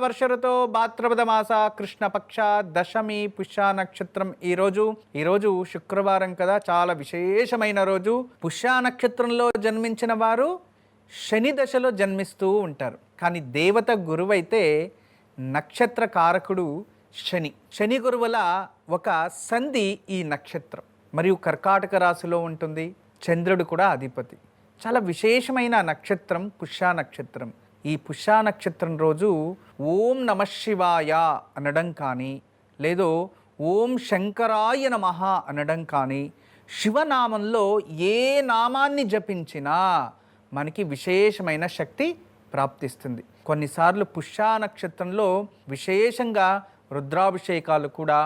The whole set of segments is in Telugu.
వర్ష ఋతో భాద్రపద మాస కృష్ణపక్ష దశమి పుష్య నక్షత్రం. ఈరోజు శుక్రవారం కదా, చాలా విశేషమైన రోజు. పుష్య నక్షత్రంలో జన్మించిన వారు శని దశలో జన్మిస్తూ ఉంటారు. కానీ దేవత గురువైతే నక్షత్ర కారకుడు శని గురువుల ఒక సంధి ఈ నక్షత్రం. మరియు కర్కాటక రాశిలో ఉంటుంది. చంద్రుడు కూడా అధిపతి. చాలా విశేషమైన నక్షత్రం పుష్య నక్షత్రం. ఈ పుష్య నక్షత్రం రోజు ఓం నమ శివాయ అనడం కానీ, లేదో ఓం శంకరాయ నమః అనడం కానీ, శివనామంలో ఏ నామాన్ని జపించినా మనకి విశేషమైన శక్తి ప్రాప్తిస్తుంది. కొన్నిసార్లు పుష్య నక్షత్రంలో విశేషంగా రుద్రాభిషేకాలు కూడా,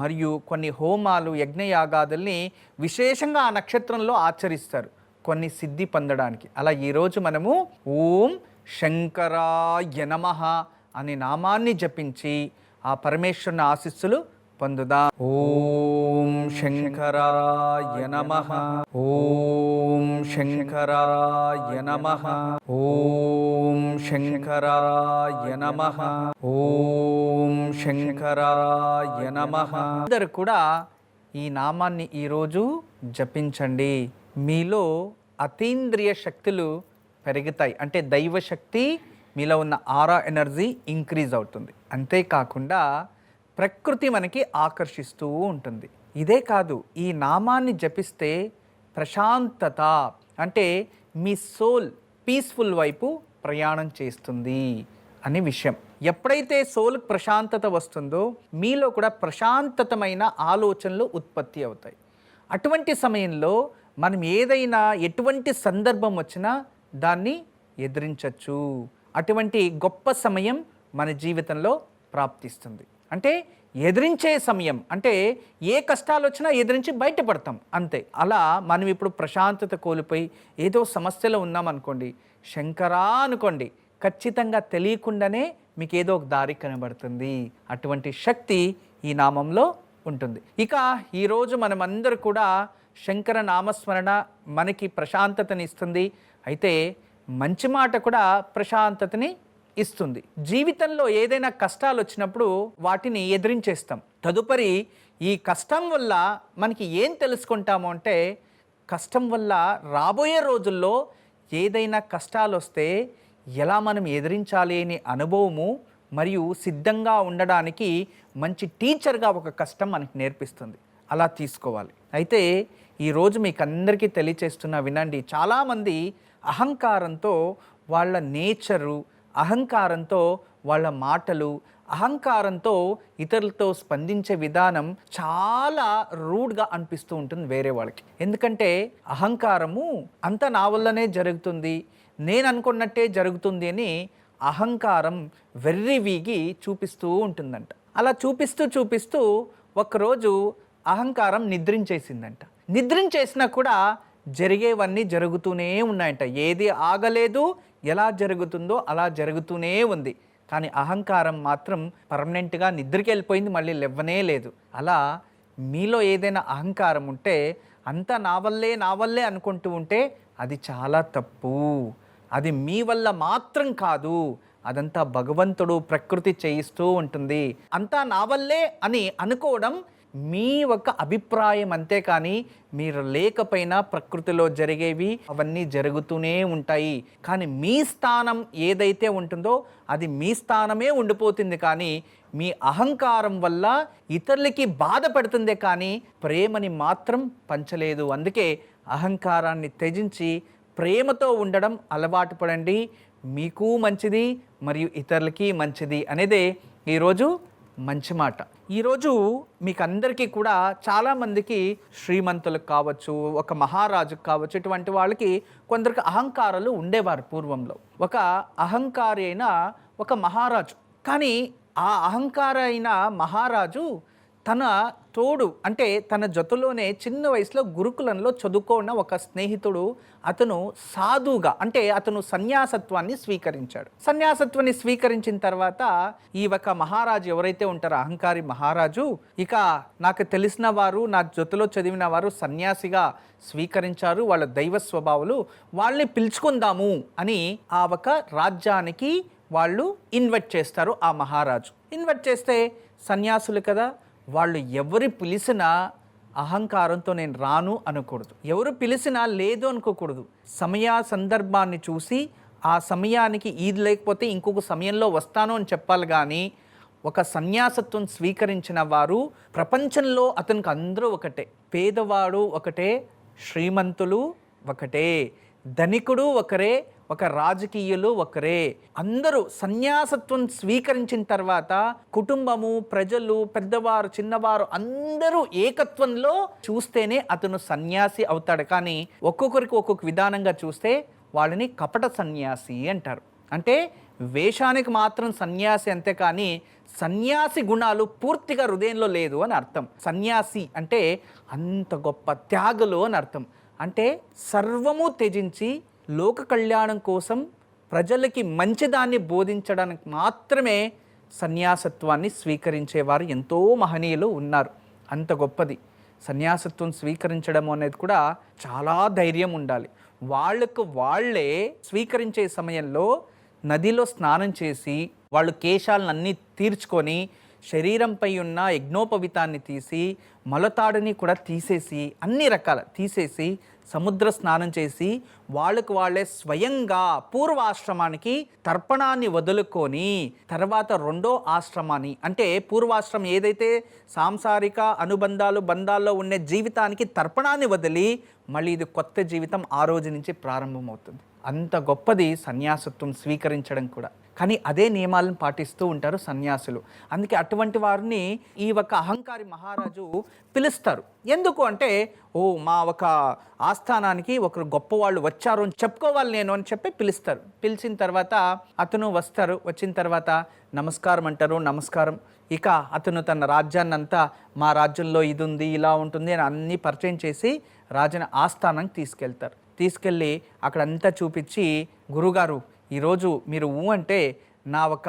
మరియు కొన్ని హోమాలు యజ్ఞయాగాదుల్ని విశేషంగా ఆ నక్షత్రంలో ఆచరిస్తారు కొన్ని సిద్ధి పొందడానికి. అలా ఈరోజు మనము ఓం శంకరాయ నమః అనే నామాన్ని జపించి ఆ పరమేశ్వరుని ఆశీస్సులు పొందుదాం. ఓం శంకరాయ నమః, ఓం శంకరాయ నమః, ఓం శంకరాయ నమః, ఓం శంకరాయ నమః. అందరూ కూడా ఈ నామాన్ని ఈరోజు జపించండి. మీలో అతీంద్రియ శక్తులు పెరుగుతాయి. అంటే దైవశక్తి, మీలో ఉన్న ఆరా ఎనర్జీ ఇంక్రీజ్ అవుతుంది. అంతేకాకుండా ప్రకృతి మనకి ఆకర్షిస్తూ ఉంటుంది. ఇదే కాదు, ఈ నామాన్ని జపిస్తే ప్రశాంతత, అంటే మీ సోల్ పీస్ఫుల్ వైపు ప్రయాణం చేస్తుంది అనే విషయం. ఎప్పుడైతే సోల్కి ప్రశాంతత వస్తుందో మీలో కూడా ప్రశాంతతమైన ఆలోచనలు ఉత్పత్తి అవుతాయి. అటువంటి సమయంలో మనం ఏదైనా ఎటువంటి సందర్భం వచ్చినా దాన్ని ఎదిరించవచ్చు. అటువంటి గొప్ప సమయం మన జీవితంలో ప్రాప్తిస్తుంది. అంటే ఎదిరించే సమయం, అంటే ఏ కష్టాలు వచ్చినా ఎదిరించి బయటపడతాం అంతే. అలా మనం ఇప్పుడు ప్రశాంతత కోల్పోయి ఏదో సమస్యలో ఉన్నామనుకోండి, శంకరా అనుకోండి, ఖచ్చితంగా తెలియకుండానే మీకు ఏదో ఒక దారి కనబడుతుంది. అటువంటి శక్తి ఈ నామంలో ఉంటుంది. ఇక ఈరోజు మనమందరూ కూడా శంకర నామస్మరణ మనకి ప్రశాంతతని ఇస్తుంది. అయితే మంచి మాట కూడా ప్రశాంతతని ఇస్తుంది. జీవితంలో ఏదైనా కష్టాలు వచ్చినప్పుడు వాటిని ఎదిరించేస్తాం. తదుపరి ఈ కష్టం వల్ల మనకి ఏం తెలుసుకుంటాము అంటే, కష్టం వల్ల రాబోయే రోజుల్లో ఏదైనా కష్టాలు వస్తే ఎలా మనం ఎదిరించాలి అనే అనుభవము మరియు సిద్ధంగా ఉండడానికి మంచి టీచర్గా ఒక కష్టం మనకి నేర్పిస్తుంది. అలా తీసుకోవాలి. అయితే ఈరోజు మీకు అందరికీ తెలియచేస్తున్నా వినండి. చాలామంది అహంకారంతో వాళ్ళ నేచరు, అహంకారంతో వాళ్ళ మాటలు, అహంకారంతో ఇతరులతో స్పందించే విధానం చాలా రూడ్గా అనిపిస్తూ ఉంటుంది వేరే వాళ్ళకి. ఎందుకంటే అహంకారము అంతా నా వల్లనే జరుగుతుంది, నేను అనుకున్నట్టే జరుగుతుంది అని అహంకారం వెర్రివీగి చూపిస్తూ ఉంటుందంట. అలా చూపిస్తూ ఒకరోజు అహంకారం నిద్రించేసిందంట. నిద్రించేసినా కూడా జరిగేవన్నీ జరుగుతూనే ఉన్నాయంట. ఏది ఆగలేదు, ఎలా జరుగుతుందో అలా జరుగుతూనే ఉంది. కానీ అహంకారం మాత్రం పర్మనెంట్గా నిద్రకి వెళ్ళిపోయింది, మళ్ళీ లేవనే లేదు. అలా మీలో ఏదైనా అహంకారం ఉంటే, అంతా నా వల్లే అనుకుంటూ ఉంటే అది చాలా తప్పు. అది మీ వల్ల మాత్రం కాదు, అదంతా భగవంతుడు, ప్రకృతి చేయిస్తూ ఉంటుంది. అంతా నా వల్లే అని అనుకోవడం మీ ఒక అభిప్రాయం అంతే. కానీ మీరు లేకపోయినా ప్రకృతిలో జరిగేవి అవన్నీ జరుగుతూనే ఉంటాయి. కానీ మీ స్థానం ఏదైతే ఉంటుందో అది మీ స్థానమే ఉండిపోతుంది. కానీ మీ అహంకారం వల్ల ఇతరులకి బాధ పడుతుందే కానీ ప్రేమని మాత్రం పంచలేదు. అందుకే అహంకారాన్ని త్యజించి ప్రేమతో ఉండడం అలవాటు పడండి. మీకు మంచిది మరియు ఇతరులకి మంచిది అనేదే ఈరోజు మంచి మాట. ఈరోజు మీకు అందరికీ కూడా చాలామందికి, శ్రీమంతులకు కావచ్చు, ఒక మహారాజుకు కావచ్చు, ఇటువంటి వాళ్ళకి కొందరికి అహంకారాలు ఉండేవారు పూర్వంలో. ఒక అహంకారి అయిన ఒక మహారాజు. కానీ ఆ అహంకార అయిన మహారాజు తన తోడు, అంటే తన జతలోనే చిన్న వయసులో గురుకులంలో చదువుకున్న ఒక స్నేహితుడు, అతను సాధువుగా, అంటే అతను సన్యాసత్వాన్ని స్వీకరించాడు. సన్యాసత్వాన్ని స్వీకరించిన తర్వాత ఈ ఒక మహారాజు ఎవరైతే ఉంటారో అహంకారి మహారాజు, ఇక నాకు తెలిసిన వారు, నా జతలో చదివిన వారు సన్యాసిగా స్వీకరించారు, వాళ్ళ దైవ స్వభావాలు, వాళ్ళని పిలుచుకుందాము అని ఆ ఒక రాజ్యానికి వాళ్ళు ఇన్వైట్ చేస్తారు. ఆ మహారాజు ఇన్వైట్ చేస్తే సన్యాసులు కదా, వాళ్ళు ఎవరు పిలిచినా అహంకారంతో నేను రాను అనకూడదు, ఎవరు పిలిచినా లేదు అనుకోకూడదు. సమయ సందర్భాన్ని చూసి ఆ సమయానికి ఈది లేకపోతే ఇంకొక సమయంలో వస్తాను అని చెప్పాలి. కానీ ఒక సన్యాసత్వం స్వీకరించిన వారు ప్రపంచంలో అతనికి అందరూ ఒకటే, పేదవాడు ఒకటే, శ్రీమంతులు ఒకటే, ధనికుడు ఒకరే, ఒక రాజకీయులు ఒకరే. అందరూ సన్యాసత్వం స్వీకరించిన తర్వాత కుటుంబము, ప్రజలు, పెద్దవారు, చిన్నవారు అందరూ ఏకత్వంలో చూస్తేనే అతను సన్యాసి అవుతాడు. కానీ ఒక్కొక్కరికి ఒక్కొక్క విధానంగా చూస్తే వాళ్ళని కపట సన్యాసి అంటారు. అంటే వేషానికి మాత్రం సన్యాసి అంతే, కానీ సన్యాసి గుణాలు పూర్తిగా హృదయంలో లేదు అని అర్థం. సన్యాసి అంటే అంత గొప్ప త్యాగులు అని అర్థం. అంటే సర్వము త్యజించి లోక కళ్యాణం కోసం ప్రజలకి మంచిదాన్ని బోధించడానికి మాత్రమే సన్యాసత్వాన్ని స్వీకరించేవారు ఎంతో మహనీయులు ఉన్నారు. అంత గొప్పది సన్యాసత్వం స్వీకరించడం అనేది కూడా చాలా ధైర్యం ఉండాలి. వాళ్ళకు వాళ్ళే స్వీకరించే సమయంలో నదిలో స్నానం చేసి వాళ్ళు కేశాలన్నీ తీర్చుకొని శరీరంపై ఉన్న యజ్ఞోపవితాన్ని తీసి మలతాడుని కూడా తీసేసి అన్ని రకాల తీసేసి సముద్ర స్నానం చేసి వాళ్ళకు వాళ్ళే స్వయంగా పూర్వాశ్రమానికి తర్పణాన్ని వదులుకొని తర్వాత రెండో ఆశ్రమాన్ని, అంటే పూర్వాశ్రమం ఏదైతే సాంసారిక అనుబంధాలు బంధాల్లో ఉండే జీవితానికి తర్పణాన్ని వదిలి మళ్ళీ ఇది కొత్త జీవితం ఆ రోజు నుంచి ప్రారంభమవుతుంది. అంత గొప్పది సన్యాసత్వం స్వీకరించడం కూడా. కానీ అదే నియమాలను పాటిస్తూ ఉంటారు సన్యాసులు. అందుకే అటువంటి వారిని ఈ ఒక అహంకారి మహారాజు పిలుస్తారు. ఎందుకు అంటే, ఓ మా ఒక ఆస్థానానికి ఒకరు గొప్పవాళ్ళు వచ్చారు అని చెప్పుకోవాలి నేను అని చెప్పి పిలుస్తారు. పిలిచిన తర్వాత అతను వస్తారు. వచ్చిన తర్వాత నమస్కారం అంటారు. నమస్కారం. ఇక అతను తన రాజ్యాన్ని అంతా మా రాజ్యంలో ఇది ఉంది, ఇలా ఉంటుంది అని అన్నీ పరిచయం చేసి రాజుని ఆస్థానానికి తీసుకెళ్తారు. తీసుకెళ్ళి అక్కడంతా చూపించి, గురుగారు ఈరోజు మీరు అంటే నా ఒక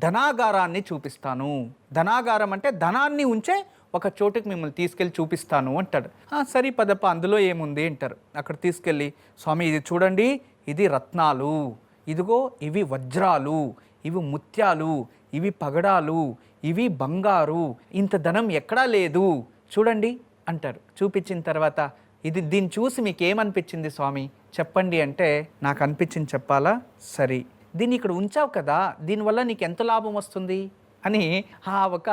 ధనాగారాన్ని చూపిస్తాను. ధనాగారం అంటే ధనాన్ని ఉంచే ఒక చోటుకి మిమ్మల్ని తీసుకెళ్ళి చూపిస్తాను అంటాడు. సరే పదప్ప, అందులో ఏముంది అంటారు. అక్కడ తీసుకెళ్ళి, స్వామి ఇది చూడండి, ఇది రత్నాలు, ఇదిగో ఇవి వజ్రాలు, ఇవి ముత్యాలు, ఇవి పగడాలు, ఇవి బంగారు, ఇంత ధనం ఎక్కడా లేదు చూడండి అంటారు. చూపించిన తర్వాత దీన్ని చూసి మీకు ఏమనిపించింది స్వామి చెప్పండి అంటే, నాకు అనిపించింది చెప్పాలా? సరే, దీన్ని ఇక్కడ ఉంచావు కదా, దీనివల్ల నీకు ఎంత లాభం వస్తుంది అని ఆ ఒక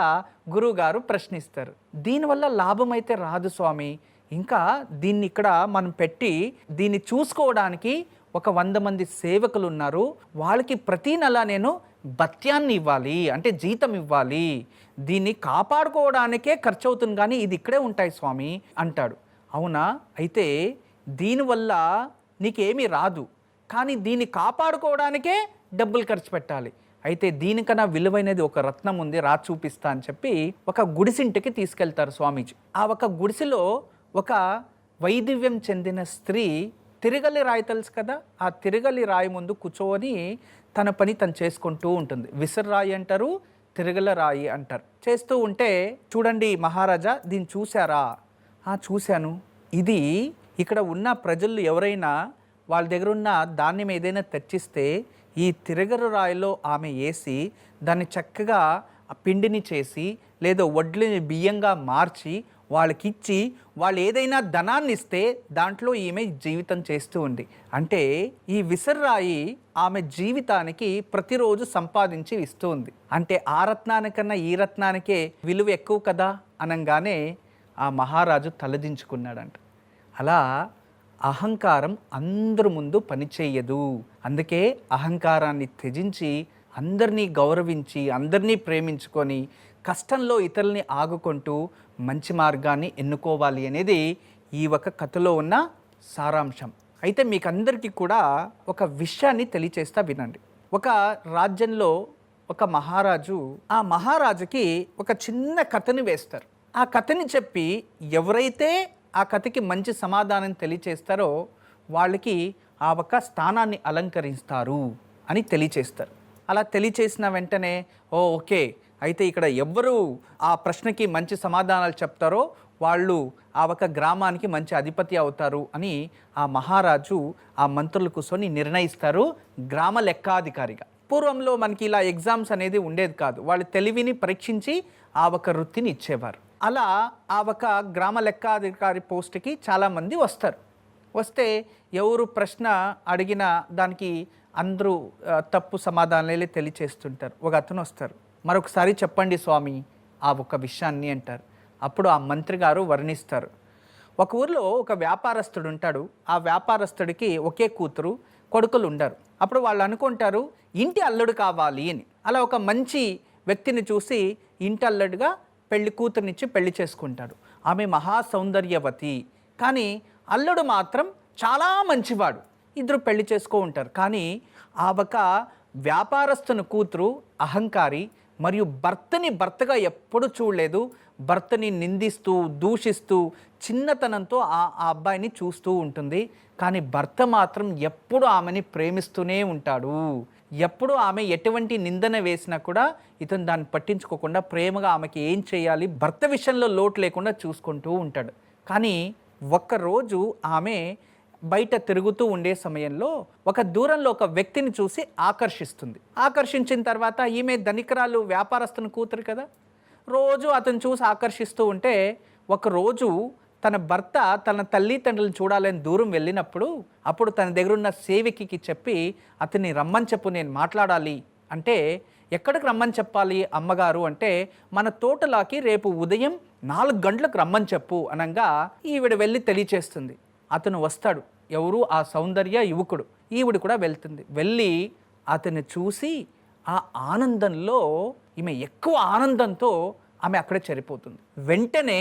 గురువుగారు ప్రశ్నిస్తారు. దీనివల్ల లాభం అయితే రాదు స్వామి, ఇంకా దీన్ని ఇక్కడ మనం పెట్టి దీన్ని చూసుకోవడానికి ఒక 100 మంది సేవకులు ఉన్నారు, వాళ్ళకి ప్రతి నెల నేను భత్యాన్ని ఇవ్వాలి, అంటే జీతం ఇవ్వాలి, దీన్ని కాపాడుకోవడానికే ఖర్చు అవుతుంది, కానీ ఇది ఇక్కడే ఉంటాయి స్వామి అంటాడు. అవునా, అయితే దీనివల్ల నీకేమీ రాదు, కానీ దీన్ని కాపాడుకోవడానికే డబ్బులు ఖర్చు పెట్టాలి. అయితే దీనికన్నా విలువైనది ఒక రత్నం ఉంది, రా చూపిస్తా అని చెప్పి ఒక గుడిసింటికి తీసుకెళ్తారు స్వామీజీ. ఆ ఒక గుడిసెలో ఒక వైదివ్యం చెందిన స్త్రీ తిరగలి రాయి తెలుసు కదా, ఆ తిరగలి రాయి ముందు కూర్చొని తన పని తను చేసుకుంటూ ఉంటుంది. విసర్రాయి అంటారు, తిరగల రాయి అంటారు. చేస్తూ ఉంటే, చూడండి మహారాజా దీన్ని చూసారా? చూశాను. ఇది ఇక్కడ ఉన్న ప్రజలు ఎవరైనా వాళ్ళ దగ్గర ఉన్న ధాన్యం ఏదైనా తెచ్చిస్తే ఈ తిరగరు రాయిలో ఆమె వేసి దాన్ని చక్కగా ఆ పిండిని చేసి లేదా వడ్లని బియ్యంగా మార్చి వాళ్ళకి ఇచ్చి వాళ్ళు ఏదైనా ధనాన్ని ఇస్తే దాంట్లో ఈమె జీవితం చేస్తూ ఉంది. అంటే ఈ విసర్రాయి ఆమె జీవితానికి ప్రతిరోజు సంపాదించి ఇస్తూ ఉంది. అంటే ఆ రత్నానికన్నా ఈ రత్నానికే విలువ ఎక్కువ కదా అనగానే ఆ మహారాజు తలదించుకున్నాడంట. అలా అహంకారం అందరి ముందు పనిచేయదు. అందుకే అహంకారాన్ని త్యజించి అందరినీ గౌరవించి అందరినీ ప్రేమించుకొని కష్టంలో ఇతరుల్ని ఆగుకుంటూ మంచి మార్గాన్ని ఎన్నుకోవాలి అనేది ఈ ఒక కథలో ఉన్న సారాంశం. అయితే మీకు అందరికీ కూడా ఒక విషయాన్ని తెలియచేస్తా వినండి. ఒక రాజ్యంలో ఒక మహారాజు, ఆ మహారాజుకి ఒక చిన్న కథని వేస్తారు. ఆ కథని చెప్పి ఎవరైతే ఆ కథకి మంచి సమాధానం తెలియచేస్తారో వాళ్ళకి ఆ ఒక స్థానాన్ని అలంకరిస్తారు అని తెలియచేస్తారు. అలా తెలియచేసిన వెంటనే ఓకే, అయితే ఇక్కడ ఎవ్వరు ఆ ప్రశ్నకి మంచి సమాధానాలు చెప్తారో వాళ్ళు ఆ ఒక గ్రామానికి మంచి అధిపతి అవుతారు అని ఆ మహారాజు ఆ మంత్రులు కూర్చొని నిర్ణయిస్తారు గ్రామ లెక్కాధికారిగా. పూర్వంలో మనకి ఇలా ఎగ్జామ్స్ అనేది ఉండేది కాదు. వాళ్ళ తెలివిని పరీక్షించి ఆ ఒక వృత్తిని ఇచ్చేవారు. అలా ఆ ఒక గ్రామ లెక్కాధికారి పోస్ట్కి చాలామంది వస్తారు. వస్తే ఎవరు ప్రశ్న అడిగినా దానికి అందరూ తప్పు సమాధానాలే తెలియచేస్తుంటారు. ఒక అతను వస్తారు, మరొకసారి చెప్పండి స్వామి ఆ ఒక విషయాన్ని అంటారు. అప్పుడు ఆ మంత్రి గారు వర్ణిస్తారు. ఒక ఊర్లో ఒక వ్యాపారస్తుడు ఉంటాడు. ఆ వ్యాపారస్తుడికి ఒకే కూతురు, కొడుకులు ఉండరు. అప్పుడు వాళ్ళు అనుకుంటారు ఇంటి అల్లుడు కావాలి అని. అలా ఒక మంచి వ్యక్తిని చూసి ఇంటి అల్లుడుగా పెళ్లి కూతురునిచ్చి పెళ్లి చేసుకుంటాడు. ఆమె మహా సౌందర్యవతి, కానీ అల్లుడు మాత్రం చాలా మంచివాడు. ఇద్దరు పెళ్లి చేసుకో ఉంటారు. కానీ ఆ ఒక వ్యాపారస్తుని కూతురు అహంకారి మరియు భర్తని భర్తగా ఎప్పుడు చూడలేదు. భర్తని నిందిస్తూ దూషిస్తూ చిన్నతనంతో ఆ అబ్బాయిని చూస్తూ ఉంటుంది. కానీ భర్త మాత్రం ఎప్పుడు ఆమెని ప్రేమిస్తూనే ఉంటాడు. ఎప్పుడు ఆమె ఎటువంటి నిందన వేసినా కూడా ఇతను దాన్ని పట్టించుకోకుండా ప్రేమగా ఆమెకి ఏం చేయాలి, భర్త విషయంలో లోటు లేకుండా చూసుకుంటూ ఉంటాడు. కానీ ఒక్కరోజు ఆమె బయట తిరుగుతూ ఉండే సమయంలో ఒక దూరంలో ఒక వ్యక్తిని చూసి ఆకర్షిస్తుంది. ఆకర్షించిన తర్వాత ఈమె ధనికరాలు వ్యాపారస్తుని కూతురు కదా, రోజు అతను చూసి ఆకర్షిస్తూ ఉంటే ఒకరోజు తన భర్త తన తల్లిదండ్రులను చూడాలని దూరం వెళ్ళినప్పుడు అప్పుడు తన దగ్గర ఉన్న సేవకికి చెప్పి అతన్ని రమ్మని చెప్పు, నేను మాట్లాడాలి అంటే, ఎక్కడికి రమ్మని చెప్పాలి అమ్మగారు అంటే, మన తోటలోకి రేపు ఉదయం 4 గంటలకు రమ్మని చెప్పు అనగా ఈవిడ వెళ్ళి తెలియచేస్తుంది. అతను వస్తాడు. ఎవరు? ఆ సౌందర్య యువకుడు. ఈవిడ కూడా వెళ్తుంది. వెళ్ళి అతన్ని చూసి ఆ ఆనందంలో ఈమె ఎక్కువ ఆనందంతో ఆమె అక్కడే చనిపోతుంది. వెంటనే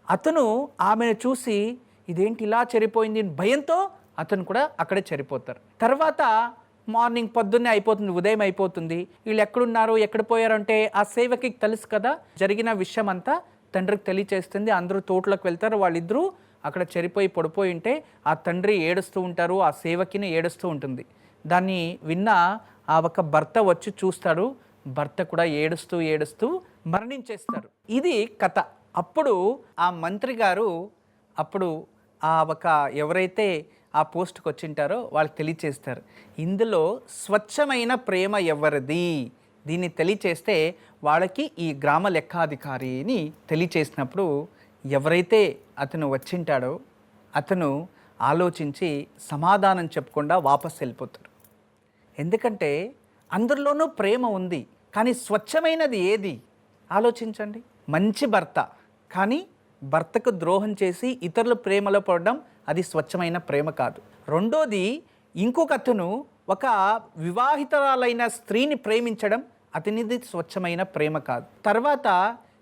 అతను ఆమెను చూసి ఇదేంటి ఇలా చనిపోయింది భయంతో అతను కూడా అక్కడే చనిపోతారు. తర్వాత మార్నింగ్ పొద్దున్నే అయిపోతుంది, ఉదయం అయిపోతుంది. వీళ్ళు ఎక్కడున్నారు ఎక్కడ పోయారంటే ఆ సేవకి తెలుసు కదా, జరిగిన విషయం అంతా తండ్రికి తెలియచేస్తుంది. అందరూ తోటలోకి వెళ్తారు. వాళ్ళిద్దరూ అక్కడ చెరిపోయి పడిపోయి ఉంటే ఆ తండ్రి ఏడుస్తూ ఉంటారు, ఆ సేవకిని ఏడుస్తూ ఉంటుంది. దాన్ని విన్న ఆ ఒక భర్త వచ్చి చూస్తాడు. భర్త కూడా ఏడుస్తూ ఏడుస్తూ మరణించేస్తారు. ఇది కథ. అప్పుడు ఆ మంత్రి గారు అప్పుడు ఆ ఒక ఎవరైతే ఆ పోస్ట్కి వచ్చింటారో వాళ్ళకి తెలియచేస్తారు, ఇందులో స్వచ్ఛమైన ప్రేమ ఎవరిది, దీన్ని తెలియచేస్తే వాళ్ళకి ఈ గ్రామ లెక్కాధికారిని తెలియచేసినప్పుడు ఎవరైతే అతను వచ్చింటాడో అతను ఆలోచించి సమాధానం చెప్పకుండా వాపస్ వెళ్ళిపోతారు. ఎందుకంటే అందరిలోనూ ప్రేమ ఉంది, కానీ స్వచ్ఛమైనది ఏది ఆలోచించండి. మంచి భర్త, కానీ భర్తకు ద్రోహం చేసి ఇతరుల ప్రేమలో పడడం అది స్వచ్ఛమైన ప్రేమ కాదు. రెండోది, ఇంకొక అతను ఒక వివాహితురాలైన స్త్రీని ప్రేమించడం అతనిది స్వచ్ఛమైన ప్రేమ కాదు. తర్వాత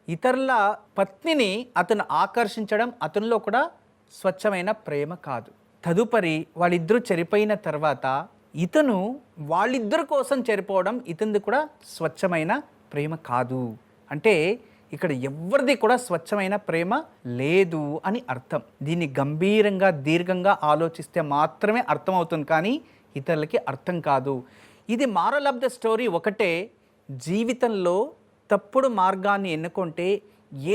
ఇతరుల పత్నిని అతను ఆకర్షించడం అతనిలో కూడా స్వచ్ఛమైన ప్రేమ కాదు. తదుపరి వాళ్ళిద్దరూ చనిపోయిన తర్వాత ఇతను వాళ్ళిద్దరి కోసం చనిపోవడం ఇతనిది కూడా స్వచ్ఛమైన ప్రేమ కాదు. అంటే ఇక్కడ ఎవరిది కూడా స్వచ్ఛమైన ప్రేమ లేదు అని అర్థం. దీన్ని గంభీరంగా దీర్ఘంగా ఆలోచిస్తే మాత్రమే అర్థమవుతుంది, కానీ ఇతరులకి అర్థం కాదు. ఇది మారల్ ఆఫ్ ద స్టోరీ ఒకటే, జీవితంలో తప్పుడు మార్గాన్ని ఎన్నుకుంటే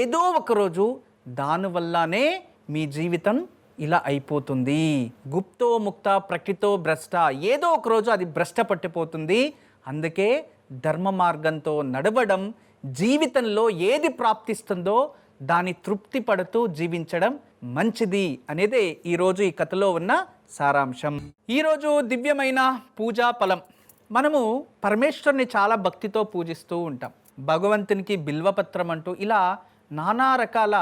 ఏదో ఒకరోజు దానివల్లనే మీ జీవితం ఇలా అయిపోతుంది. గుప్తో ముక్త ప్రకృతో భ్రష్ట, ఏదో ఒకరోజు అది భ్రష్ట పట్టిపోతుంది. అందుకే ధర్మ మార్గంతో నడవడం, జీవితంలో ఏది ప్రాప్తిస్తుందో దాని తృప్తి పడుతూ జీవించడం మంచిది అనేదే ఈరోజు ఈ కథలో ఉన్న సారాంశం. ఈరోజు దివ్యమైన పూజా ఫలం. మనము పరమేశ్వరుని చాలా భక్తితో పూజిస్తూ ఉంటాం. భగవంతునికి బిల్వపత్రం అంటూ ఇలా నానా రకాల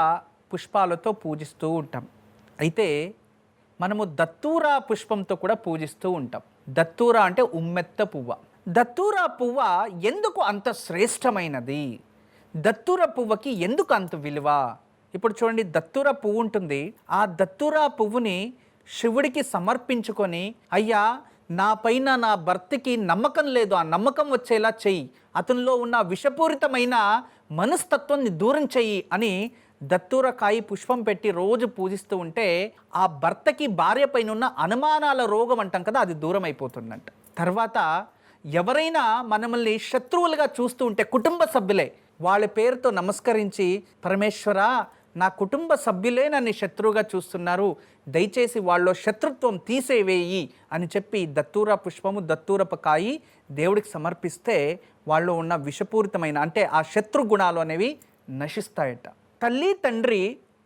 పుష్పాలతో పూజిస్తూ ఉంటాం. అయితే మనము దత్తూరా పుష్పంతో కూడా పూజిస్తూ ఉంటాం. దత్తూరా అంటే ఉమ్మెత్త పువ్వ. దత్తూరా పువ్వ ఎందుకు అంత శ్రేష్టమైనది? దత్తూర పువ్వుకి ఎందుకు అంత విలువ? ఇప్పుడు చూడండి, దత్తూర పువ్వు ఉంటుంది. ఆ దత్తూరా పువ్వుని శివుడికి సమర్పించుకొని, అయ్యా నా పైన నా భర్తకి నమ్మకం లేదు, ఆ నమ్మకం వచ్చేలా చెయ్యి, అతనిలో ఉన్న విషపూరితమైన మనస్తత్వాన్ని దూరం చెయ్యి అని దత్తూరకాయ పుష్పం పెట్టి రోజు పూజిస్తూ ఉంటే ఆ భర్తకి భార్య పైన ఉన్న అనుమానాల రోగం అంటాం కదా, అది దూరం అయిపోతుందంట. తర్వాత ఎవరైనా మనల్ని శత్రువులుగా చూస్తూ ఉంటే కుటుంబ సభ్యులే వాళ్ళ పేరుతో నమస్కరించి, పరమేశ్వర నా కుటుంబ సభ్యులే నన్ను శత్రువుగా చూస్తున్నారు, దయచేసి వాళ్ళ శత్రుత్వం తీసేవేయి అని చెప్పి దత్తూర పుష్పము, దత్తూరపు కాయి దేవుడికి సమర్పిస్తే వాళ్ళు ఉన్న విషపూరితమైన అంటే ఆ శత్రు గుణాలు అనేవి నశిస్తాయట. తల్లి తండ్రి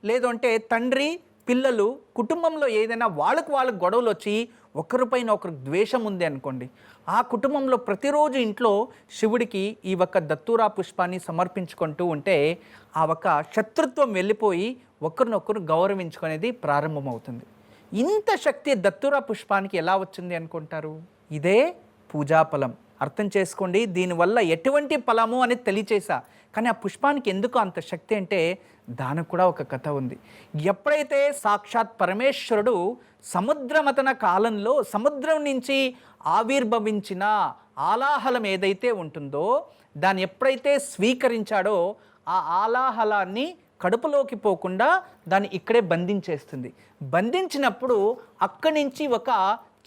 లేదంటే తండ్రి పిల్లలు కుటుంబంలో ఏదైనా వాళ్ళకు గొడవలు వచ్చి ఒకరిపైన ఒకరికి ద్వేషం ఉంది అనుకోండి, ఆ కుటుంబంలో ప్రతిరోజు ఇంట్లో శివుడికి ఈ ఒక్క దత్తూరా పుష్పాన్ని సమర్పించుకుంటూ ఉంటే ఆ ఒక్క శత్రుత్వం వెళ్ళిపోయి ఒకరినొకరు గౌరవించుకునేది ప్రారంభమవుతుంది. ఇంత శక్తి దత్తూరా పుష్పానికి ఎలా వచ్చింది అనుకుంటారు? ఇదే పూజాఫలం. అర్థం చేసుకోండి, దీనివల్ల ఎటువంటి ఫలము అనేది తెలియచేసా. కానీ ఆ పుష్పానికి ఎందుకు అంత శక్తి అంటే దానికి కూడా ఒక కథ ఉంది. ఎప్పుడైతే సాక్షాత్ పరమేశ్వరుడు సముద్రమతన కాలంలో సముద్రం నుంచి ఆవిర్భవించిన ఆలాహలం ఏదైతే ఉంటుందో దాన్ని ఎప్పుడైతే స్వీకరించాడో ఆ ఆలాహలాన్ని కడుపులోకి పోకుండా దాన్ని ఇక్కడే బంధించేస్తుంది. బంధించినప్పుడు అక్కడి నుంచి ఒక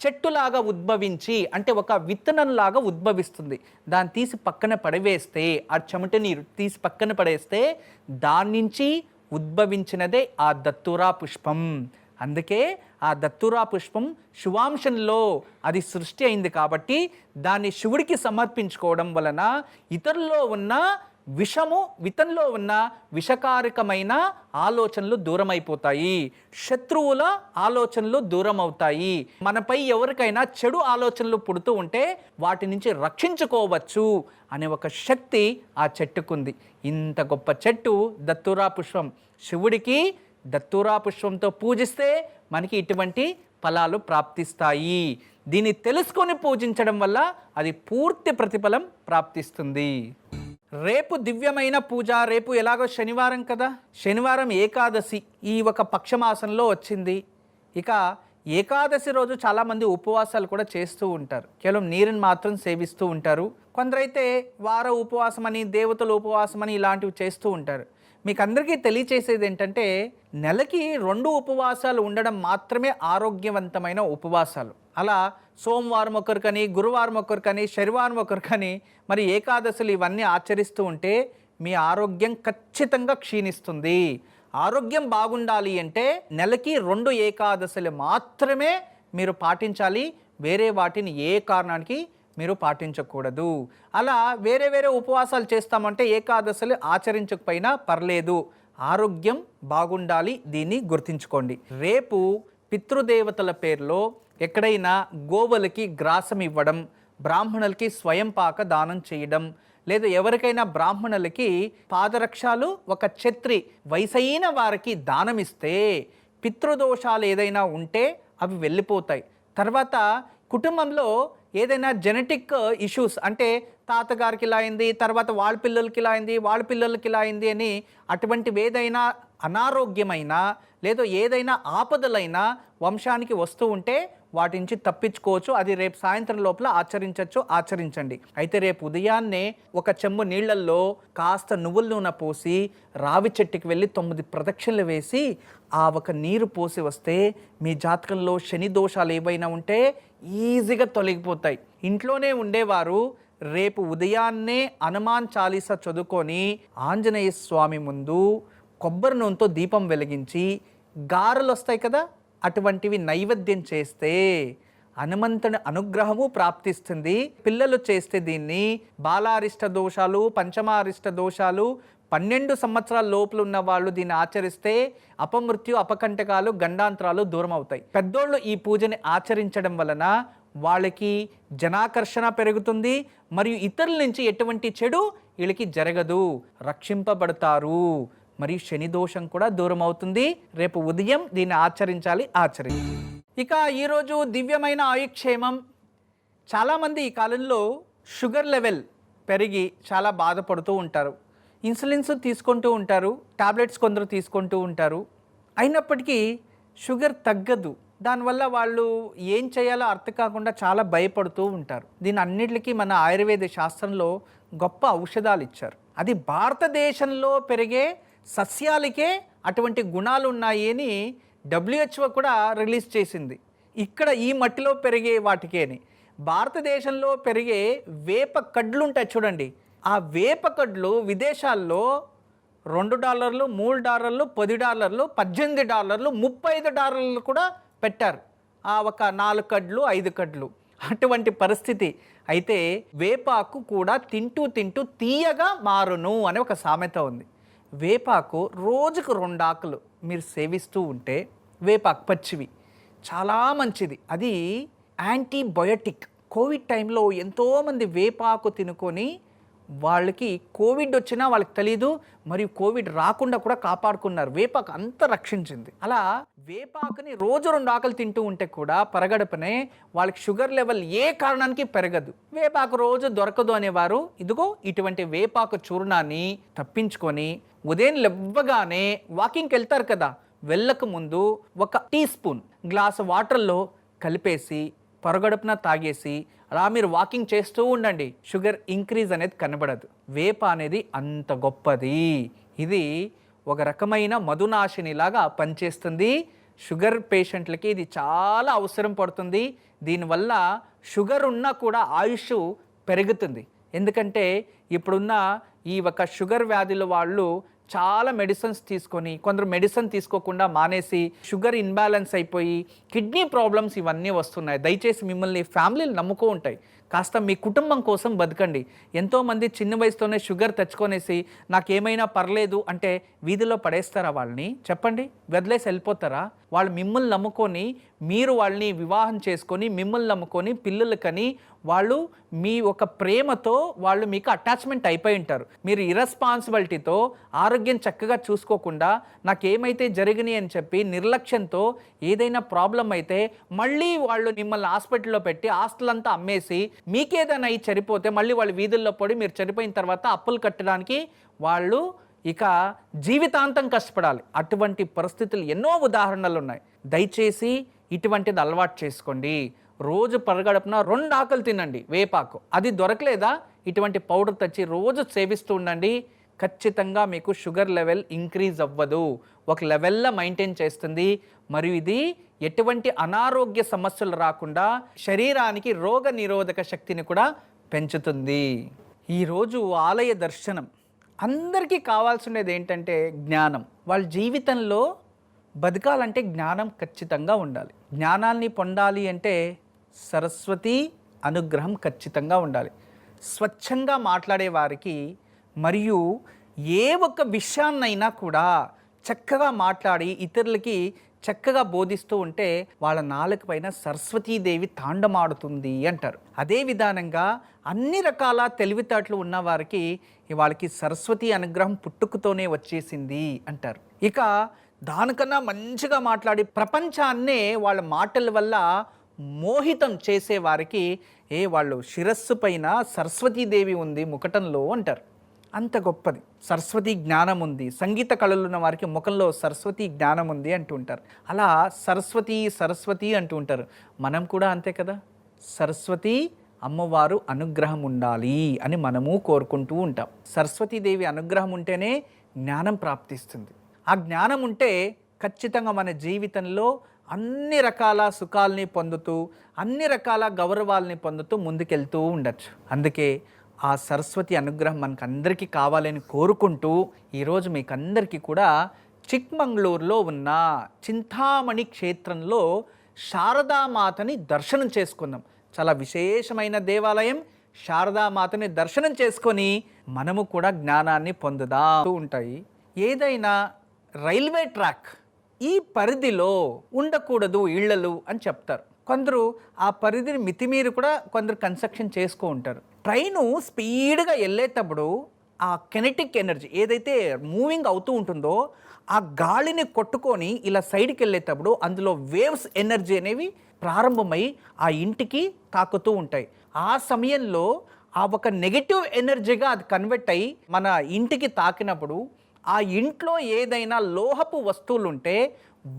చెట్టులాగా ఉద్భవించి అంటే ఒక విత్తనంలాగా ఉద్భవిస్తుంది. దాన్ని తీసి పక్కన పడవేస్తే ఆ చెమట నీరు తీసి పక్కన పడేస్తే దాని నుంచి ఉద్భవించినదే ఆ దత్తూరా పుష్పం. అందుకే ఆ దత్తూరా పుష్పం శివాంశంలో అది సృష్టి అయింది కాబట్టి దాన్ని శివుడికి సమర్పించుకోవడం వలన ఇతరుల్లో ఉన్న విషము వితంలో ఉన్న విషకారకమైన ఆలోచనలు దూరం అయిపోతాయి, శత్రువుల ఆలోచనలు దూరం అవుతాయి. మనపై ఎవరికైనా చెడు ఆలోచనలు పుడుతూ ఉంటే వాటి నుంచి రక్షించుకోవచ్చు అనే ఒక శక్తి ఆ చెట్టుకుంది. ఇంత గొప్ప చెట్టు దత్తూరా పుష్పం. శివుడికి దత్తూరా పుష్పంతో పూజిస్తే మనకి ఇటువంటి ఫలాలు ప్రాప్తిస్తాయి. దీన్ని తెలుసుకొని పూజించడం వల్ల అది పూర్తి ప్రతిఫలం ప్రాప్తిస్తుంది. రేపు దివ్యమైన పూజ. రేపు ఎలాగో శనివారం కదా, శనివారం ఏకాదశి ఈ ఒక పక్షమాసంలో వచ్చింది. ఇక ఏకాదశి రోజు చాలామంది ఉపవాసాలు కూడా చేస్తూ ఉంటారు, కేవలం నీరుని మాత్రం సేవిస్తూ ఉంటారు. కొందరైతే వార ఉపవాసం అని, దేవతల ఉపవాసం అని ఇలాంటివి చేస్తూ ఉంటారు. మీకు అందరికీ తెలియచేసేది ఏంటంటే నెలకి 2 ఉపవాసాలు ఉండడం మాత్రమే ఆరోగ్యవంతమైన ఉపవాసాలు. అలా సోమవారం ఒకరికని, గురువారం ఒకరికని, శనివారం ఒకరికని మరి ఏకాదశులు ఇవన్నీ ఆచరిస్తూ ఉంటే మీ ఆరోగ్యం ఖచ్చితంగా క్షీణిస్తుంది. ఆరోగ్యం బాగుండాలి అంటే నెలకి 2 ఏకాదశులు మాత్రమే మీరు పాటించాలి. వేరే వాటిని ఏ కారణానికి మీరు పాటించకూడదు. అలా వేరే వేరే ఉపవాసాలు చేస్తామంటే ఏకాదశులు ఆచరించకపోయినా పర్లేదు, ఆరోగ్యం బాగుండాలి. దీన్ని గుర్తుంచుకోండి. రేపు పితృదేవతల పేరులో ఎక్కడైనా గోవులకి గ్రాసం ఇవ్వడం, బ్రాహ్మణులకి స్వయం పాక దానం చేయడం, లేదా ఎవరికైనా బ్రాహ్మణులకి పాదరక్షాలు, ఒక ఛత్రి వయసైన వారికి దానం ఇస్తే పితృదోషాలు ఏదైనా ఉంటే అవి వెళ్ళిపోతాయి. తర్వాత కుటుంబంలో ఏదైనా జెనెటిక్ ఇష్యూస్ అంటే తాతగారికి ఇలా అయింది, తర్వాత వాళ్ళ పిల్లలకి ఇలా అయింది, వాళ్ళ పిల్లలకి ఇలా అయింది అని అటువంటివి ఏదైనా అనారోగ్యమైనా లేదా ఏదైనా ఆపదలైనా వంశానికి వస్తూ ఉంటే వాటి నుంచి తప్పించుకోవచ్చు. అది రేపు సాయంత్రం లోపల ఆచరించండి. అయితే రేపు ఉదయాన్నే ఒక చెంబు నీళ్లల్లో కాస్త నువ్వుల నూనె పోసి రావి చెట్టుకి వెళ్ళి 9 ప్రదక్షిణలు వేసి ఆ ఒక నీరు పోసి వస్తే మీ జాతకంలో శని దోషాలు ఏవైనా ఉంటే ఈజీగా తొలగిపోతాయి. ఇంట్లోనే ఉండేవారు రేపు ఉదయాన్నే హనుమాన్ చాలీసా చదువుకొని ఆంజనేయ స్వామి ముందు కొబ్బరి నూనెతో దీపం వెలిగించి గారెలు వస్తాయి కదా, అటువంటివి నైవేద్యం చేస్తే హనుమంతుని అనుగ్రహము ప్రాప్తిస్తుంది. పిల్లలు చేస్తే దీన్ని బాలారిష్ట దోషాలు, పంచమారిష్ట దోషాలు 12 సంవత్సరాల లోపల ఉన్న వాళ్ళు దీన్ని ఆచరిస్తే అపమృత్యు, అపకంటకాలు, గండాంతరాలు దూరం అవుతాయి. పెద్దోళ్ళు ఈ పూజని ఆచరించడం వలన వాళ్ళకి జనాకర్షణ పెరుగుతుంది మరియు ఇతరుల నుంచి ఎటువంటి చెడు వీళ్ళకి జరగదు, రక్షింపబడతారు. మరియు శని దోషం కూడా దూరం అవుతుంది. రేపు ఉదయం దీన్ని ఆచరించాలి. ఇక ఈరోజు దివ్యమైన ఆయుక్షేమం. చాలామంది ఈ కాలంలో షుగర్ లెవెల్ పెరిగి చాలా బాధపడుతూ ఉంటారు. ఇన్సులిన్స్ తీసుకుంటూ ఉంటారు, టాబ్లెట్స్ కొందరు తీసుకుంటూ ఉంటారు. అయినప్పటికీ షుగర్ తగ్గదు. దానివల్ల వాళ్ళు ఏం చేయాలో అర్థం కాకుండా చాలా భయపడుతూ ఉంటారు. దీని అన్నిటికీ మన ఆయుర్వేద శాస్త్రంలో గొప్ప ఔషధాలు ఇచ్చారు. అది భారతదేశంలో పెరిగే సస్యాలకే అటువంటి గుణాలు ఉన్నాయి అని WHO కూడా రిలీజ్ చేసింది. ఇక్కడ ఈ మట్టిలో పెరిగే వాటికేని భారతదేశంలో పెరిగే వేప కడ్లు ఉంటాయి చూడండి, ఆ వేప కడ్లు విదేశాల్లో $2, $3, $10, $18, $35 కూడా పెట్టారు. ఒక 4 కడ్లు 5 కడ్లు అటువంటి పరిస్థితి. అయితే వేపాకు కూడా తింటూ తింటూ తీయగా మారును అనే ఒక సామెత ఉంది. వేపాకు రోజుకు 2 ఆకులు మీరు సేవిస్తూ ఉంటే, వేపాకు పచ్చివి చాలా మంచిది. అది యాంటీబయోటిక్. కోవిడ్ టైంలో ఎంతోమంది వేపాకు తినుకొని వాళ్ళకి కోవిడ్ వచ్చినా వాళ్ళకి తెలీదు, మరియు కోవిడ్ రాకుండా కూడా కాపాడుకున్నారు. వేపాకు అంత రక్షించింది. అలా వేపాకుని రోజు 2 ఆకులు తింటూ ఉంటే కూడా పరగడపనే వాళ్ళకి షుగర్ లెవెల్ ఏ కారణానికి పెరగదు. వేపాకు రోజు దొరకదు అనేవారు ఇదిగో ఇటువంటి వేపాకు చూర్ణాన్ని తప్పించుకొని ఉదయం లేవగానే వాకింగ్కి వెళ్తారు కదా, వెళ్ళక ముందు 1 టీ స్పూన్ గ్లాస్ వాటర్లో కలిపేసి పరగడుపున తాగేసి అలా మీరు వాకింగ్ చేస్తూ ఉండండి. షుగర్ ఇంక్రీజ్ అనేది కనబడదు. వేప అనేది అంత గొప్పది. ఇది ఒక రకమైన మధునాశినిలాగా పనిచేస్తుంది. షుగర్ పేషెంట్లకి ఇది చాలా అవసరం పడుతుంది. దీనివల్ల షుగర్ ఉన్నా కూడా ఆయుష్ పెరుగుతుంది. ఎందుకంటే ఇప్పుడున్న ఈ ఒక షుగర్ వ్యాధుల వాళ్ళు చాలా మెడిసిన్స్ తీసుకొని, కొందరు మెడిసిన్ తీసుకోకుండా మానేసి షుగర్ ఇన్బ్యాలెన్స్ అయిపోయి కిడ్నీ ప్రాబ్లమ్స్ ఇవన్నీ వస్తున్నాయి. దయచేసి మిమ్మల్ని ఫ్యామిలీలు నమ్ముకో ఉంటాయి, కాస్త మీ కుటుంబం కోసం బతకండి. ఎంతోమంది చిన్న వయసుతోనే షుగర్ తెచ్చుకొనేసి నాకేమైనా పర్లేదు అంటే వీధిలో పడేస్తారా వాళ్ళని? చెప్పండి, వదిలేసి వెళ్ళిపోతారా? వాళ్ళు మిమ్మల్ని నమ్ముకొని, మీరు వాళ్ళని వివాహం చేసుకొని మిమ్మల్ని నమ్ముకొని పిల్లలు కని వాళ్ళు మీ ఒక ప్రేమతో వాళ్ళు మీకు అటాచ్మెంట్ అయిపోయి ఉంటారు. మీరు ఇర్రెస్పాన్సిబిలిటీతో ఆరోగ్యం చక్కగా చూసుకోకుండా నాకేమైతే జరిగినాయి అని చెప్పి నిర్లక్ష్యంతో ఏదైనా ప్రాబ్లం అయితే మళ్ళీ వాళ్ళు మిమ్మల్ని హాస్పిటల్లో పెట్టి ఆస్తులంతా అమ్మేసి మీకేదైనా అయి చనిపోతే మళ్ళీ వాళ్ళు వీధుల్లో పడి మీరు చనిపోయిన తర్వాత అప్పులు కట్టడానికి వాళ్ళు ఇక జీవితాంతం కష్టపడాలి. అటువంటి పరిస్థితులు ఎన్నో ఉదాహరణలు ఉన్నాయి. దయచేసి ఇటువంటిది అలవాటు చేసుకోండి. రోజు పరగడపున 2 ఆకులు తినండి వేపాకు. అది దొరకలేదా ఇటువంటి పౌడర్ తెచ్చి రోజు సేవిస్తూ ఉండండి. ఖచ్చితంగా మీకు షుగర్ లెవెల్ ఇంక్రీజ్ అవ్వదు, ఒక లెవెల్లో మెయింటైన్ చేస్తుంది. మరియు ఇది ఎటువంటి అనారోగ్య సమస్యలు రాకుండా శరీరానికి రోగ నిరోధక శక్తిని కూడా పెంచుతుంది. ఈరోజు ఆలయ దర్శనం అందరికీ కావాల్సినది ఏంటంటే జ్ఞానం. వాళ్ళ జీవితంలో బతకాలంటే జ్ఞానం ఖచ్చితంగా ఉండాలి. జ్ఞానాన్ని పొందాలి అంటే సరస్వతి అనుగ్రహం ఖచ్చితంగా ఉండాలి. స్వచ్ఛంగా మాట్లాడే వారికి మరియు ఏ ఒక్క విషయాన్నైనా కూడా చక్కగా మాట్లాడి ఇతరులకి చక్కగా బోధిస్తూ ఉంటే వాళ్ళ నాలుక పైన సరస్వతీదేవి తాండమాడుతుంది అంటారు. అదే విధానంగా అన్ని రకాల తెలివితేటలు ఉన్న వారికి వాళ్ళకి సరస్వతి అనుగ్రహం పుట్టుకతోనే వచ్చేసింది అంటారు. ఇక దానికన్నా మంచిగా మాట్లాడి ప్రపంచాన్నే వాళ్ళ మాటల వల్ల మోహితం చేసే వారికి వాళ్ళు శిరస్సు పైన సరస్వతీదేవి ఉంది ముకటంలో అంటారు. అంత గొప్పది సరస్వతి జ్ఞానం ఉంది. సంగీత కళలు ఉన్న వారికి ముఖంలో సరస్వతి జ్ఞానం ఉంది అంటూ ఉంటారు. అలా సరస్వతి సరస్వతి అంటూ ఉంటారు. మనం కూడా అంతే కదా, సరస్వతి అమ్మవారు అనుగ్రహం ఉండాలి అని మనము కోరుకుంటూ ఉంటాం. సరస్వతీదేవి అనుగ్రహం ఉంటేనే జ్ఞానం ప్రాప్తిస్తుంది. ఆ జ్ఞానం ఉంటే ఖచ్చితంగా మన జీవితంలో అన్ని రకాల సుఖాలని పొందుతూ అన్ని రకాల గౌరవాలని పొందుతూ ముందుకెళ్తూ ఉండొచ్చు. అందుకే ఆ సరస్వతి అనుగ్రహం మనకు అందరికీ కావాలని కోరుకుంటూ ఈరోజు మీకు అందరికీ కూడా చిక్మంగళూరులో ఉన్న చింతామణి క్షేత్రంలో శారదామాతని దర్శనం చేసుకుందాం. చాలా విశేషమైన దేవాలయం. శారదామాతని దర్శనం చేసుకొని మనము కూడా జ్ఞానాన్ని పొందుతూ ఉంటాయి. ఏదైనా రైల్వే ట్రాక్ ఈ పరిధిలో ఉండకూడదు ఇళ్లలు అని చెప్తారు. కొందరు ఆ పరిధిని మితిమీరి కూడా కొందరు కన్స్ట్రక్షన్ చేసుకో ఉంటారు. ట్రైను స్పీడ్గా వెళ్ళేటప్పుడు ఆ కెనెటిక్ ఎనర్జీ ఏదైతే మూవింగ్ అవుతూ ఉంటుందో ఆ గాలిని కొట్టుకొని ఇలా సైడ్కి వెళ్ళేటప్పుడు అందులో వేవ్స్ ఎనర్జీ అనేవి ప్రారంభమై ఆ ఇంటికి తాకుతూ ఉంటాయి. ఆ సమయంలో ఆ ఒక నెగటివ్ ఎనర్జీగా అది కన్వర్ట్ అయ్యి మన ఇంటికి తాకినప్పుడు ఆ ఇంట్లో ఏదైనా లోహపు వస్తువులు ఉంటే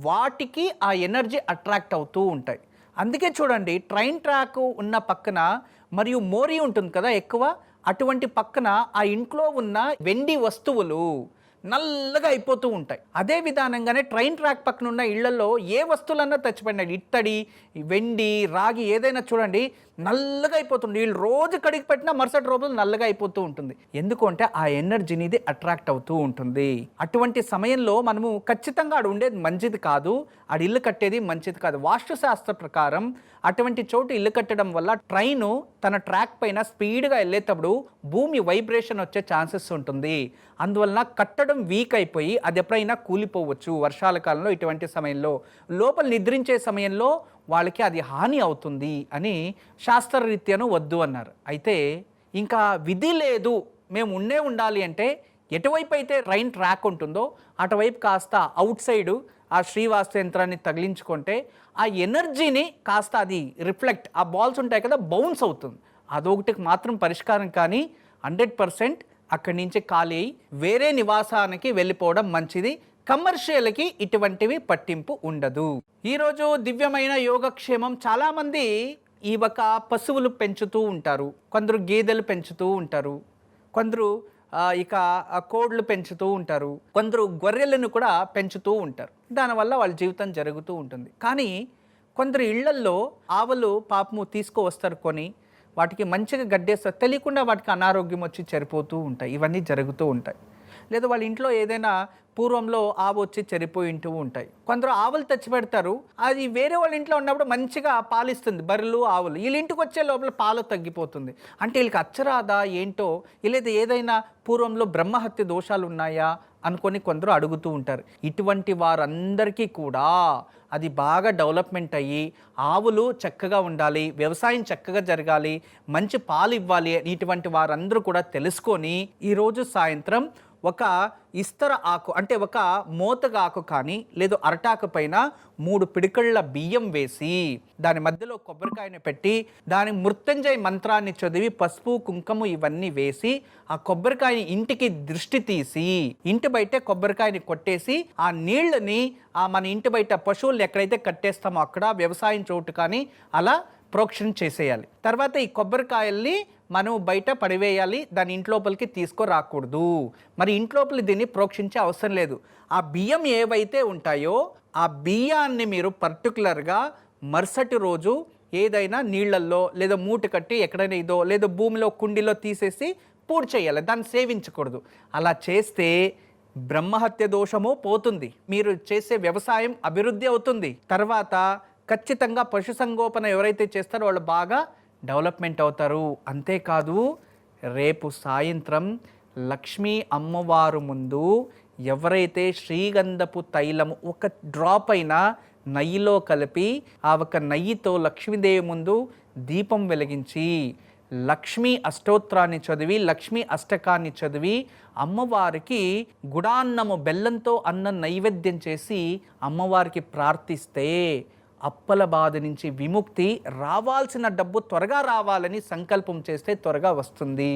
వాటికి ఆ ఎనర్జీ అట్రాక్ట్ అవుతూ ఉంటాయి. అందుకే చూడండి, ట్రైన్ ట్రాక్ ఉన్న పక్కన మరియు మోరీ ఉంటుంది కదా ఎక్కువ, అటువంటి పక్కన ఆ ఇంట్లో ఉన్న వెండి వస్తువులు నల్లగా అయిపోతూ ఉంటాయి. అదే విధానంగానే ట్రైన్ ట్రాక్ పక్కన ఉన్న ఇళ్లలో ఏ వస్తువులన్నా తెచ్చిపెట్టినాడు, ఇత్తడి, వెండి, రాగి ఏదైనా చూడండి నల్లగా అయిపోతుంది. వీళ్ళు రోజు కడిగి పెట్టినా మరుసటి రోజులు నల్లగా అయిపోతూ ఉంటుంది. ఎందుకు అంటే ఆ ఎనర్జీని ఇది అట్రాక్ట్ అవుతూ ఉంటుంది. అటువంటి సమయంలో మనము ఖచ్చితంగా ఆడు ఉండేది మంచిది కాదు, ఆడు ఇల్లు కట్టేది మంచిది కాదు. వాస్తు శాస్త్ర ప్రకారం అటువంటి చోటు ఇల్లు కట్టడం వల్ల ట్రైను తన ట్రాక్ పైన స్పీడ్గా వెళ్ళేటప్పుడు భూమి వైబ్రేషన్ వచ్చే ఛాన్సెస్ ఉంటుంది. అందువలన కట్టడం వీక్ అయిపోయి అది ఎప్పుడైనా కూలిపోవచ్చు. వర్షాల కాలంలో ఇటువంటి సమయంలో లోపల నిద్రించే సమయంలో వాళ్ళకి అది హాని అవుతుంది అని శాస్త్రరీత్యాను వద్దు అన్నారు. అయితే ఇంకా విధి లేదు, మేము ఉండాలి అంటే ఎటువైపు అయితే ట్రైన్ ట్రాక్ ఉంటుందో అటువైపు కాస్త అవుట్ సైడు ఆ శ్రీవాస్తు యంత్రాన్ని తగిలించుకుంటే ఆ ఎనర్జీని కాస్త అది రిఫ్లెక్ట్, ఆ బాల్స్ ఉంటాయి కదా బౌన్స్ అవుతుంది. అదొకటికి మాత్రం పరిష్కారం. కానీ 100% అక్కడి నుంచి ఖాళీ అయి వేరే నివాసానికి వెళ్ళిపోవడం మంచిది. కమర్షియల్కి ఇటువంటివి పట్టింపు ఉండదు. ఈరోజు దివ్యమైన యోగక్షేమం. చాలామంది ఈ ఒక పశువులు పెంచుతూ ఉంటారు, కొందరు గేదెలు పెంచుతూ ఉంటారు, కొందరు ఇక కోడ్లు పెంచుతూ ఉంటారు, కొందరు గొర్రెలను కూడా పెంచుతూ ఉంటారు. దానివల్ల వాళ్ళ జీవితం జరుగుతూ ఉంటుంది. కానీ కొందరు ఇళ్లల్లో ఆవులు పాపము తీసుకువస్తారు కొని, వాటికి మంచిగా గడ్డేస్తారు, తెలియకుండా వాటికి అనారోగ్యం వచ్చి చనిపోతూ ఉంటాయి. ఇవన్నీ జరుగుతూ ఉంటాయి. లేదా వాళ్ళ ఇంట్లో ఏదైనా పూర్వంలో ఆవు వచ్చి చనిపోయి ఉంటూ ఉంటాయి. కొందరు ఆవులు తెచ్చి పెడతారు, అది వేరే వాళ్ళ ఇంట్లో ఉన్నప్పుడు మంచిగా పాలిస్తుంది, బర్రెలు ఆవులు. వీళ్ళ ఇంటికి వచ్చే లోపల పాలు తగ్గిపోతుంది. అంటే వీళ్ళకి అచ్చరాదా ఏంటో, లేదా ఏదైనా పూర్వంలో బ్రహ్మహత్య దోషాలు ఉన్నాయా అనుకొని కొందరు అడుగుతూ ఉంటారు. ఇటువంటి వారందరికీ కూడా అది బాగా డెవలప్మెంట్ అయ్యి ఆవులు చక్కగా ఉండాలి, వ్యవసాయం చక్కగా జరగాలి, మంచి పాలు ఇవ్వాలి, ఇటువంటి వారందరూ కూడా తెలుసుకొని ఈరోజు సాయంత్రం ఒక ఇస్తర ఆకు అంటే ఒక మోతగా ఆకు కానీ లేదు అరటాకు పైన 3 పిడికళ్ళ బియ్యం వేసి దాని మధ్యలో కొబ్బరికాయని పెట్టి దాని మృత్యుంజయ మంత్రాన్ని చదివి పసుపు కుంకుమ ఇవన్నీ వేసి ఆ కొబ్బరికాయని ఇంటికి దృష్టి తీసి ఇంటి బయట కొబ్బరికాయని కొట్టేసి ఆ నీళ్ళని మన ఇంటి బయట పశువులు ఎక్కడైతే కట్టేస్తామో అక్కడ వ్యవసాయం చోటు కానీ అలా ప్రోక్షణ చేసేయాలి. తర్వాత ఈ కొబ్బరికాయల్ని మనం బయట పడివేయాలి, దాని ఇంట్లోపలికి తీసుకురాకూడదు. మరి ఇంట్లోపలి దీన్ని ప్రోక్షించే అవసరం లేదు. ఆ బియ్యం ఏవైతే ఉంటాయో ఆ బియ్యాన్ని మీరు పర్టికులర్గా మరుసటి రోజు ఏదైనా నీళ్ళల్లో లేదా మూట కట్టి ఎక్కడైనా ఇదో లేదా భూమిలో కుండీలో తీసేసి పూడి చేయాలి, దాన్ని సేవించకూడదు. అలా చేస్తే బ్రహ్మహత్య దోషము పోతుంది, మీరు చేసే వ్యవసాయం అభివృద్ధి అవుతుంది. తర్వాత ఖచ్చితంగా పశుసంగోపన ఎవరైతే చేస్తారో వాళ్ళు బాగా డెవలప్మెంట్ అవుతారు. అంతేకాదు రేపు సాయంత్రం లక్ష్మీ అమ్మవారు ముందు ఎవరైతే శ్రీగంధపు తైలము ఒక డ్రాప్ అయినా నెయ్యిలో కలిపి ఆ ఒక నెయ్యితో లక్ష్మీదేవి ముందు దీపం వెలిగించి లక్ష్మీ అష్టోత్రాన్ని చదివి లక్ష్మీ అష్టకాన్ని చదివి అమ్మవారికి గుడాన్నము బెల్లంతో అన్నం నైవేద్యం చేసి అమ్మవారికి ప్రార్థిస్తే అప్పల బాధ నుంచి విముక్తి, రావాల్సిన డబ్బు త్వరగా రావాలని సంకల్పం చేస్తే త్వరగా వస్తుంది.